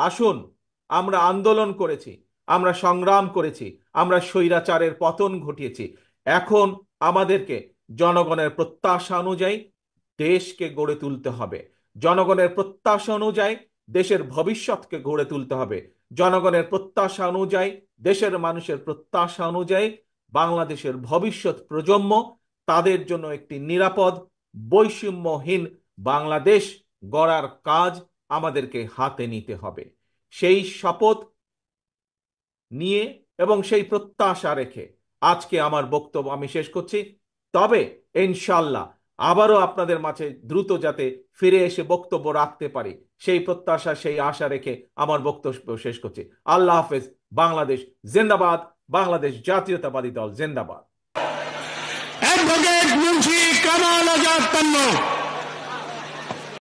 আসুন, আমরা আন্দোলন করেছি, আমরা সংগ্রাম করেছি, আমরা স্বৈরাচারের পতন ঘটিয়েছি। এখন আমাদেরকে জনগণের প্রত্যাশা অনুযায়ী দেশকে গড়ে তুলতে হবে। জনগণের প্রত্যাশা অনুযায়ী দেশের ভবিষ্যৎকে গড়ে তুলতে হবে। জনগণের প্রত্যাশা অনুযায়ী, দেশের মানুষের প্রত্যাশা অনুযায়ী বাংলাদেশের ভবিষ্যৎ প্রজন্ম, তাদের জন্য একটি নিরাপদ, বৈষম্যহীন বাংলাদেশ গড়ার কাজ আমাদেরকে হাতে নিতে হবে। সেই শপথ নিয়ে এবং সেই প্রত্যাশা রেখে আজকে আমার বক্তব্য আমি শেষ করছি। তবে ইনশাল্লাহ আবারও আপনাদের মাঝে দ্রুত যাতে ফিরে এসে বক্তব্য রাখতে পারি, সেই প্রত্যাশা, সেই আশা রেখে আমার বক্তব্য শেষ করছি। আল্লাহ হাফেজ। বাংলাদেশ জিন্দাবাদ। বাংলাদেশ জাতীয়তাবাদী দল জিন্দাবাদ। অ্যাডভোকেট মুন্সি কামাল আজাদ পান্না।